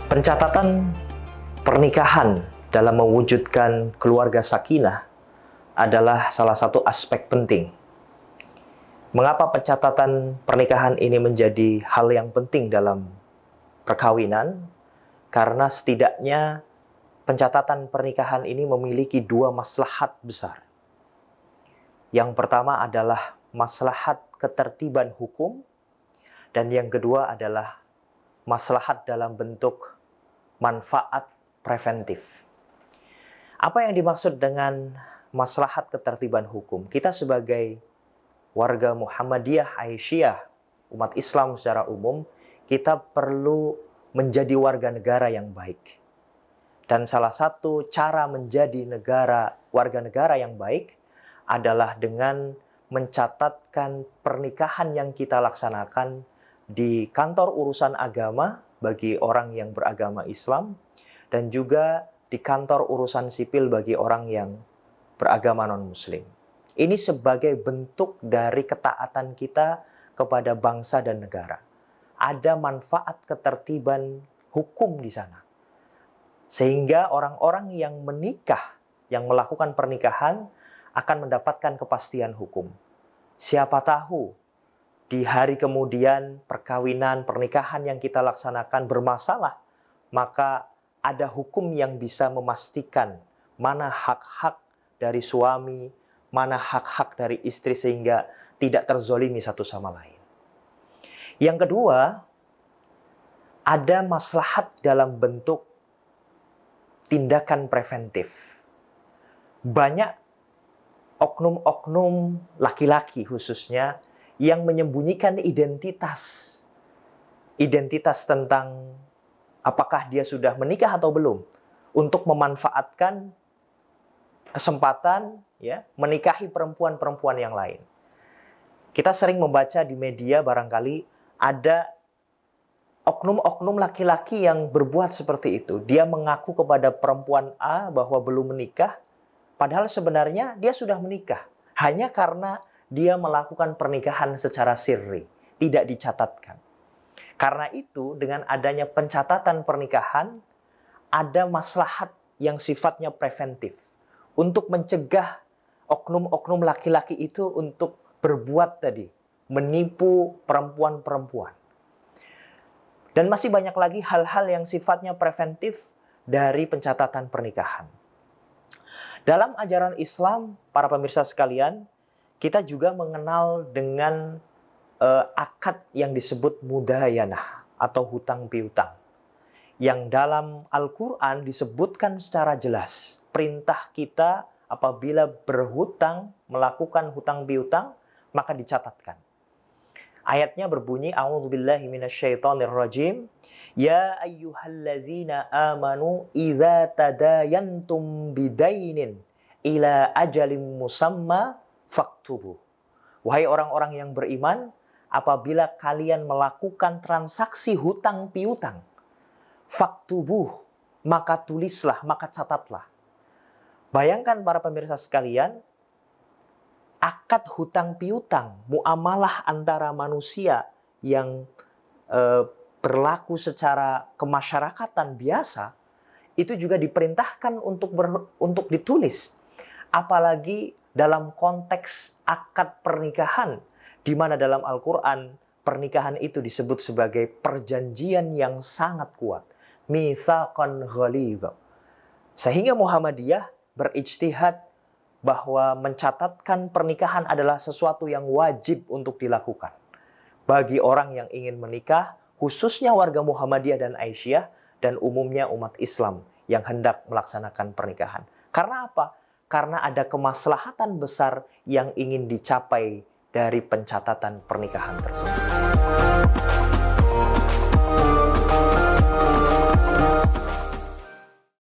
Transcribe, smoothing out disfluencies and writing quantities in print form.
Pencatatan pernikahan dalam mewujudkan keluarga sakinah adalah salah satu aspek penting. Mengapa pencatatan pernikahan ini menjadi hal yang penting dalam perkawinan? Karena setidaknya pencatatan pernikahan ini memiliki dua maslahat besar. Yang pertama adalah maslahat ketertiban hukum, dan yang kedua adalah maslahat dalam bentuk manfaat preventif. Apa yang dimaksud dengan maslahat ketertiban hukum? Kita sebagai warga Muhammadiyah, Aisyah, umat Islam secara umum, kita perlu menjadi warga negara yang baik. Dan salah satu cara menjadi warga negara yang baik adalah dengan mencatatkan pernikahan yang kita laksanakan di kantor urusan agama bagi orang yang beragama Islam, dan juga di kantor urusan sipil bagi orang yang beragama non-Muslim. Ini sebagai bentuk dari ketaatan kita kepada bangsa dan negara. Ada manfaat ketertiban hukum di sana. Sehingga orang-orang yang menikah, yang melakukan pernikahan, akan mendapatkan kepastian hukum. Siapa tahu di hari kemudian perkawinan, pernikahan yang kita laksanakan bermasalah, maka ada hukum yang bisa memastikan mana hak-hak dari suami, mana hak-hak dari istri sehingga tidak terzolimi satu sama lain. Yang kedua, ada maslahat dalam bentuk tindakan preventif. Banyak oknum-oknum laki-laki khususnya yang menyembunyikan identitas tentang apakah dia sudah menikah atau belum, untuk memanfaatkan kesempatan menikahi perempuan-perempuan yang lain. Kita sering membaca di media, barangkali ada oknum-oknum laki-laki yang berbuat seperti itu. Dia mengaku kepada perempuan A bahwa belum menikah, padahal sebenarnya dia sudah menikah. Hanya karena dia melakukan pernikahan secara sirri, tidak dicatatkan. Karena itu, dengan adanya pencatatan pernikahan, ada maslahat yang sifatnya preventif untuk mencegah oknum-oknum laki-laki itu untuk berbuat menipu perempuan-perempuan. Dan masih banyak lagi hal-hal yang sifatnya preventif dari pencatatan pernikahan. Dalam ajaran Islam, para pemirsa sekalian, kita juga mengenal dengan akad yang disebut mudayanah atau hutang piutang. Yang dalam Al-Quran disebutkan secara jelas, perintah kita apabila berhutang, melakukan hutang piutang, maka dicatatkan. Ayatnya berbunyi, A'udzubillahi minasyaitonirrajim, Ya ayyuhallazina amanu idza tadayantum bidainin ila ajalin musamma faktubuh. Wahai orang-orang yang beriman, apabila kalian melakukan transaksi hutang piutang, faktubuh, maka tulislah, maka catatlah. Bayangkan para pemirsa sekalian, akad hutang piutang, muamalah antara manusia yang berlaku secara kemasyarakatan biasa, itu juga diperintahkan untuk ditulis. Apalagi dalam konteks akad pernikahan, di mana dalam Al-Quran pernikahan itu disebut sebagai perjanjian yang sangat kuat. Mitsaqan ghalidha. Sehingga Muhammadiyah berijtihad bahwa mencatatkan pernikahan adalah sesuatu yang wajib untuk dilakukan bagi orang yang ingin menikah, khususnya warga Muhammadiyah dan Aisyah, dan umumnya umat Islam yang hendak melaksanakan pernikahan. Karena apa? Karena ada kemaslahatan besar yang ingin dicapai dari pencatatan pernikahan tersebut.